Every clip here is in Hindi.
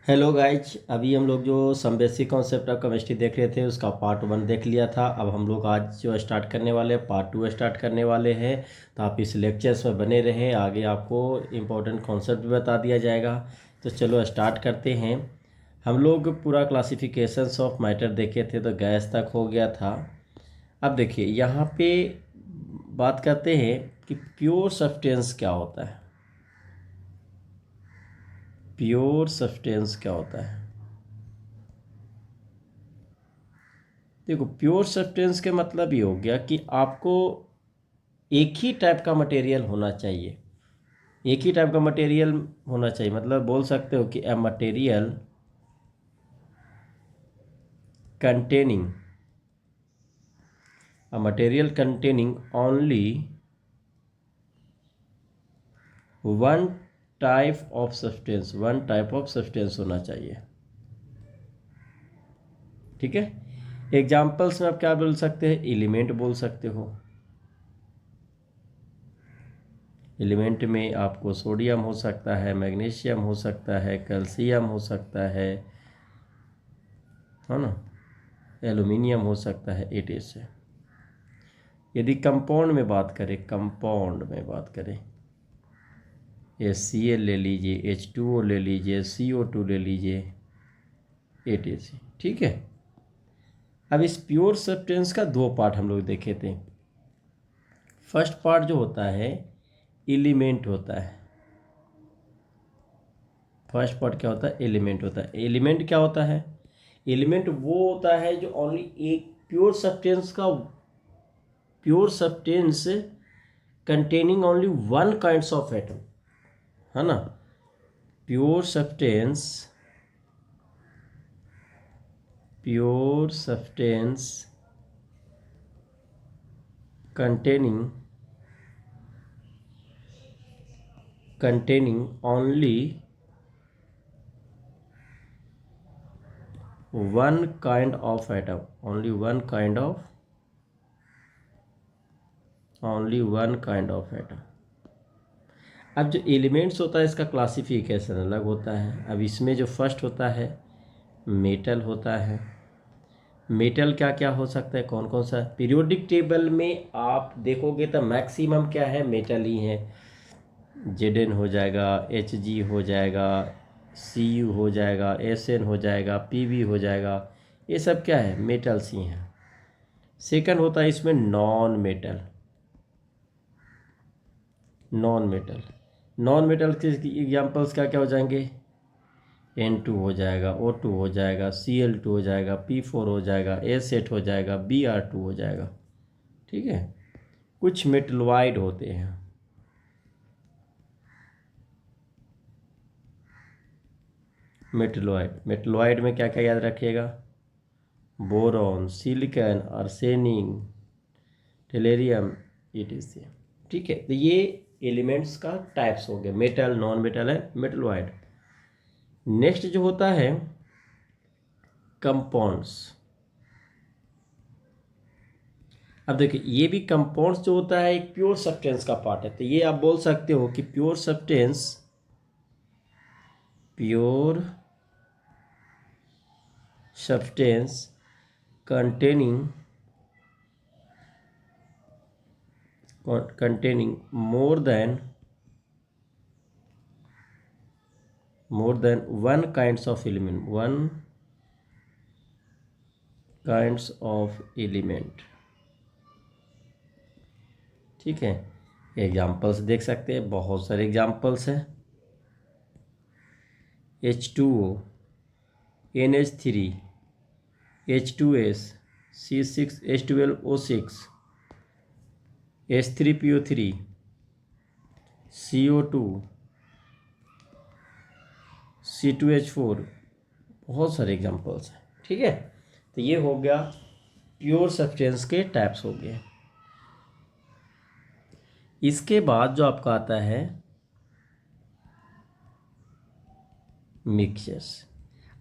हेलो गाइज, अभी हम लोग जो some basic concept of chemistry देख रहे थे उसका पार्ट 1 देख लिया था। अब हम लोग आज जो स्टार्ट करने वाले हैं पार्ट 2 स्टार्ट करने वाले हैं। तो आप इस लेक्चर्स में बने रहें, आगे आपको इम्पोर्टेंट कॉन्सेप्ट भी बता दिया जाएगा। तो चलो स्टार्ट करते हैं। हम लोग पूरा क्लासिफिकेशंस ऑफ मैटर देखे थे, तो गैस तक हो गया था। अब देखिए यहाँ पे बात करते हैं कि प्योर सब्सटेंस क्या होता है। प्योर सब्सटेंस क्या होता है? देखो, प्योर सब्सटेंस के मतलब ये हो गया कि आपको एक ही टाइप का मटेरियल होना चाहिए। एक ही टाइप का मटेरियल होना चाहिए, मतलब बोल सकते हो कि a material containing only one one type of substance होना चाहिए। ठीक है। एग्जाम्पल्स में आप क्या बोल सकते हैं? एलिमेंट बोल सकते हो। एलिमेंट में आपको सोडियम हो सकता है, मैग्नीशियम हो सकता है, कैल्शियम हो सकता है ना, एल्युमिनियम हो सकता है, एट से। यदि कंपाउंड में बात करें, HCl ले लीजिए, H2O ले लीजिए, CO2 ले लीजिए, ATC। ठीक है। अब इस प्योर सब्सटेंस का दो पार्ट हम लोग देखे थे। फर्स्ट पार्ट जो होता है एलिमेंट होता है। फर्स्ट पार्ट क्या होता है? एलिमेंट होता है। एलिमेंट क्या होता है? एलिमेंट वो होता है जो ओनली एक pure substance containing only one kinds of atom, है ना। Pure substance containing only one kind of atom, only one kind of atom। अब जो एलिमेंट्स होता है इसका क्लासिफिकेशन अलग होता है। अब इसमें जो फर्स्ट होता है मेटल होता है। मेटल क्या क्या हो सकता है, कौन कौन सा? पीरियोडिक टेबल में आप देखोगे तो मैक्सिमम क्या है? मेटल ही है। Zn हो जाएगा, Hg हो जाएगा, Cu हो जाएगा, Sn हो जाएगा, Pb हो जाएगा। ये सब क्या है? मेटल्स ही हैं। सेकंड होता है इसमें नॉन मेटल के एग्जांपल्स क्या क्या हो जाएंगे? N2 हो जाएगा, O2 हो जाएगा, Cl2 हो जाएगा, P4 हो जाएगा, S8 हो जाएगा, Br2 हो जाएगा। ठीक है। कुछ मेटलॉइड होते हैं। मेटलॉइड में क्या क्या याद रखिएगा? Boron, silicon, arsenic, टेलेरियम, ETC। ठीक है। तो ये एलिमेंट्स का टाइप्स हो गए, मेटल, नॉन मेटल है, मेटलॉइड। नेक्स्ट जो होता है कंपाउंड्स। अब देखिए, ये भी कंपाउंड्स जो होता है एक प्योर सब्सटेंस का पार्ट है। तो ये आप बोल सकते हो कि pure substance containing more than one kinds of element। ठीक है। एग्जाम्पल्स देख सकते हैं, बहुत सारे एग्जाम्पल्स हैं। H2O, NH3, H2S, C6H12O6, H3PO3, CO2, C2H4, बहुत सारे एग्जाम्पल्स हैं। ठीक है। तो ये हो गया प्योर सब्सटेंस के टाइप्स हो गए। इसके बाद जो आपका आता है मिक्सचर्स।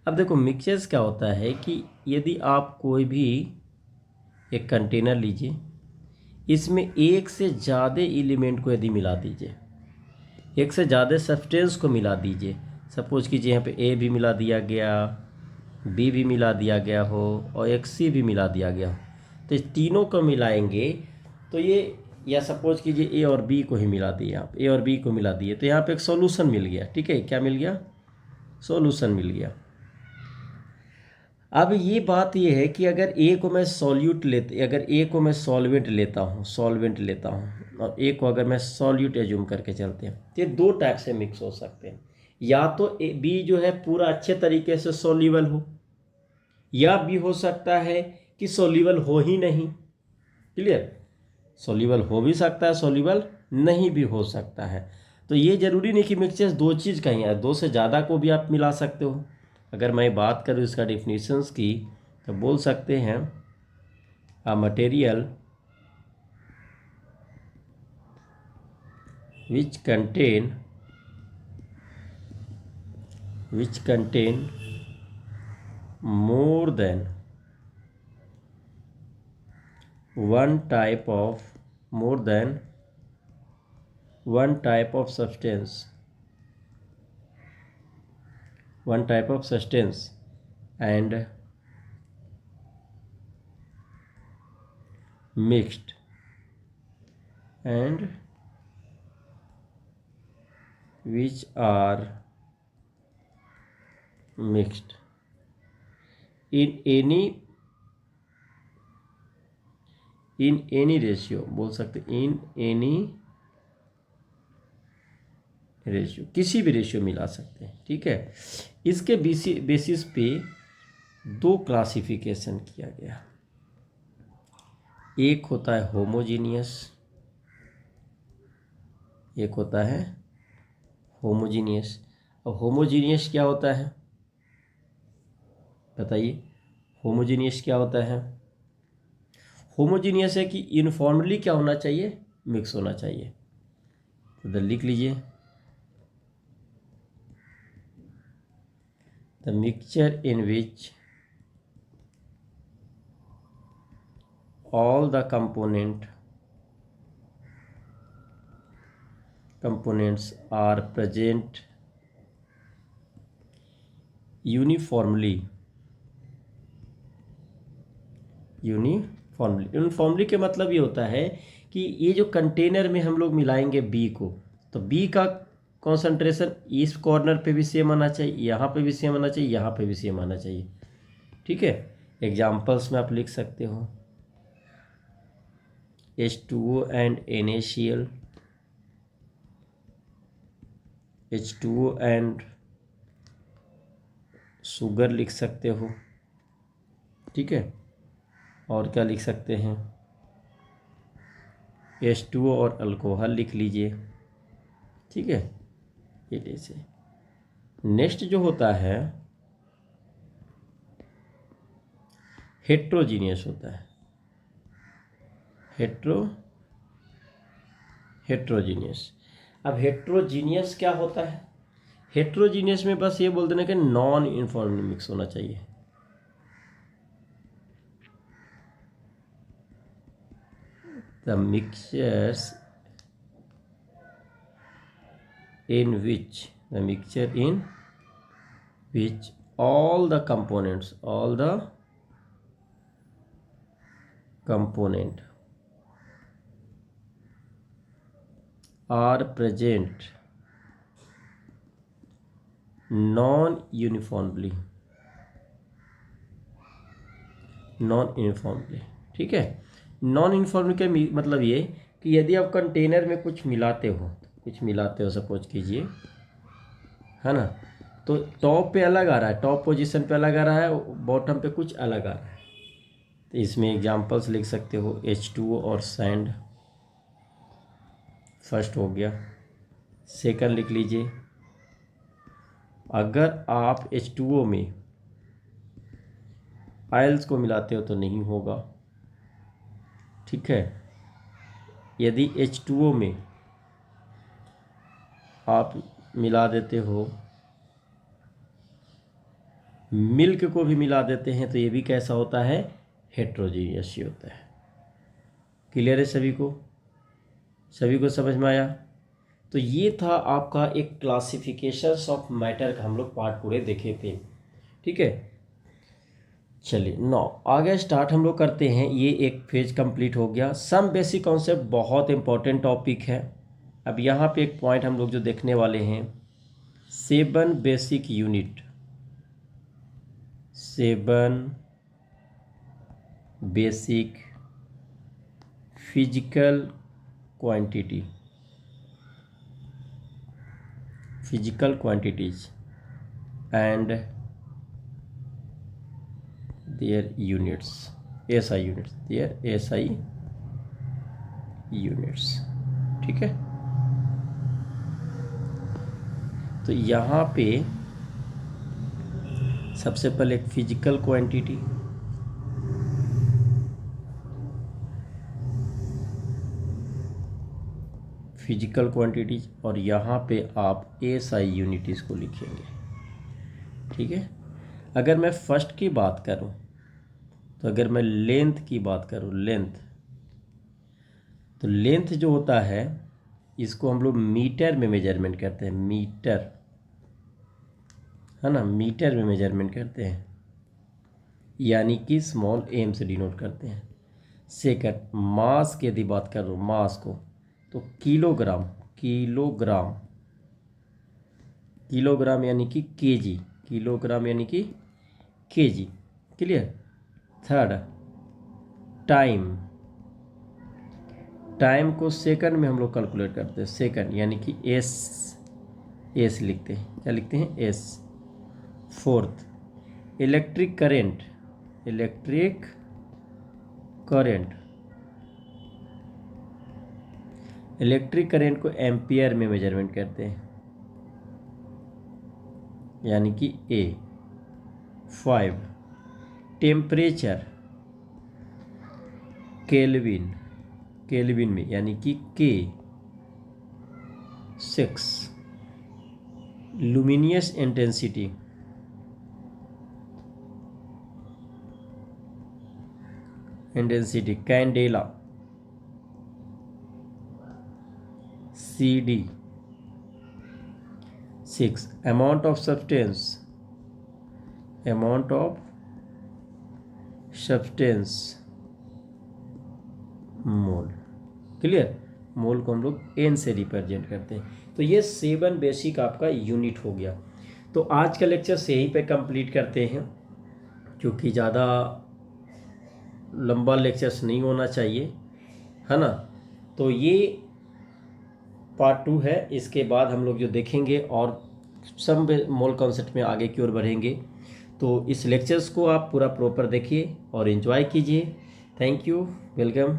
अब देखो, मिक्सचर्स क्या होता है कि यदि आप कोई भी एक कंटेनर लीजिए, इसमें एक से ज़्यादा एलिमेंट को यदि मिला दीजिए, एक से ज़्यादा सब्सटेंस को मिला दीजिए। सपोज कीजिए यहाँ पे ए भी मिला दिया गया, बी भी मिला दिया गया हो और एक सी भी मिला दिया गया हो, तो इस तीनों को मिलाएंगे तो ये, या सपोज कीजिए ए और बी को ही मिला दिए, आप ए और बी को मिला दिए तो यहाँ पे एक सॉल्यूशन मिल गया। ठीक है, क्या मिल गया? सॉल्यूशन मिल गया। अब ये बात ये है कि अगर ए को मैं अगर ए को मैं सॉल्वेंट लेता हूँ और ए को अगर मैं सॉल्यूट एज्यूम करके चलते हैं, तो ये दो टाइप से मिक्स हो सकते हैं। या तो बी जो है पूरा अच्छे तरीके से सॉल्यूबल हो, या भी हो सकता है कि सॉल्यूबल हो ही नहीं। क्लियर? सॉल्यूबल हो भी सकता है, सॉल्यूबल नहीं भी हो सकता है। तो ये ज़रूरी नहीं कि मिक्सचर्स दो चीज़ का ही है, दो से ज़्यादा को भी आप मिला सकते हो। अगर मैं बात करूँ इसका डिफिनीशंस की, तो बोल सकते हैं a material which contain more than one type of substance and mixed and which are mixed in any ratio, बोल सकते इन एनी रेशियो, किसी भी रेशियो मिला सकते हैं। ठीक है, इसके बेसिस पे दो क्लासिफिकेशन किया गया। एक होता है होमोजीनियस, एक होता है होमोजीनियस। और होमोजीनियस क्या होता है बताइए? होमोजीनियस क्या होता है? होमोजीनियस है कि यूनिफॉर्मली क्या होना चाहिए? मिक्स होना चाहिए। तो इधर लिख लीजिए, the mixture in which all the components are present uniformly uniformly के मतलब ये होता है कि ये जो कंटेनर में हम लोग मिलाएंगे बी को, तो बी का कॉन्सेंट्रेशन इस कॉर्नर पे भी सेम आना चाहिए, यहाँ पे भी सेम आना चाहिए, यहाँ पे भी सेम आना चाहिए। ठीक है, एग्जाम्पल्स में आप लिख सकते हो H2O and NaCl, H2O and sugar लिख सकते हो। ठीक है, और क्या लिख सकते हैं? H2O और अल्कोहल लिख लीजिए। ठीक है, ये जैसे नेक्स्ट जो होता है हेट्रोजीनियस होता है। हेट्रोजीनियस। अब हेट्रोजीनियस क्या होता है? हेट्रोजीनियस में बस ये बोल देना कि नॉन यूनिफॉर्मली मिक्स होना चाहिए। The mixture in which all the component are present non uniformly। ठीक है, नॉन यूनिफॉर्मली का मतलब ये कि यदि आप कंटेनर में कुछ मिलाते हो सपोज कीजिए, है ना, तो टॉप पे अलग आ रहा है, टॉप पोजीशन पे अलग आ रहा है, बॉटम पे कुछ अलग आ रहा है। तो इसमें एग्जांपल्स लिख सकते हो H2O और सैंड, फर्स्ट हो गया। सेकंड लिख लीजिए, अगर आप H2O में आयल्स को मिलाते हो तो नहीं होगा। ठीक है, यदि H2O में आप मिला देते हो, मिल्क को भी मिला देते हैं, तो ये भी कैसा होता है? हेट्रोजीनियस ही होता है। क्लियर है सभी को? समझ में आया? तो ये था आपका एक क्लासिफिकेशंस ऑफ मैटर का हम लोग पार्ट पूरे देखे थे। ठीक है, चलिए नौ आगे स्टार्ट हम लोग करते हैं। ये एक फेज कंप्लीट हो गया। सम बेसिक कॉन्सेप्ट बहुत इंपॉर्टेंट टॉपिक है। अब यहाँ पे एक पॉइंट हम लोग जो देखने वाले हैं, 7 basic unit, 7 basic physical quantity, physical quantities and their units, SI units, their SI units। ठीक है, तो यहाँ पे सबसे पहले एक फिजिकल क्वांटिटी, फिजिकल क्वांटिटीज, और यहाँ पे आप SI यूनिटीज़ को लिखेंगे। ठीक है, अगर मैं फर्स्ट की बात करूँ तो अगर मैं लेंथ की बात करूँ, लेंथ, तो लेंथ जो होता है इसको हम लोग मीटर में मेजरमेंट करते हैं, मीटर, है ना, मीटर में मेजरमेंट करते हैं, यानी कि स्मॉल m से डिनोट करते हैं। सेकंड, मास की यदि बात करूँ, मास को, तो किलोग्राम, किलोग्राम, किलोग्राम यानी कि केजी, किलोग्राम यानी कि KG. Clear. Third, time, time को सेकंड में हम लोग कैलकुलेट करते हैं, सेकंड यानी कि एस, एस लिखते हैं, क्या लिखते हैं, S. Fourth, electric current, electric current, electric current को एम्पियर में मेजरमेंट करते हैं, यानी कि ए। 5, टेम्परेचर, केल्विन, केल्विन में, यानी कि K. 6, luminous intensity, intensity candela, CD। 6, amount of substance, amount of substance, mole. Clear, mole को हम लोग एन से रिप्रेजेंट करते हैं। तो ये 7 बेसिक आपका यूनिट हो गया। तो आज का लेक्चर यहीं पे कंप्लीट करते हैं, क्योंकि ज़्यादा लंबा लेक्चर्स नहीं होना चाहिए, है ना। तो ये पार्ट 2 है। इसके बाद हम लोग जो देखेंगे और सम मोल कॉन्सेप्ट में आगे की ओर बढ़ेंगे। तो इस लेक्चर्स को आप पूरा प्रॉपर देखिए और एंजॉय कीजिए। Thank you, welcome.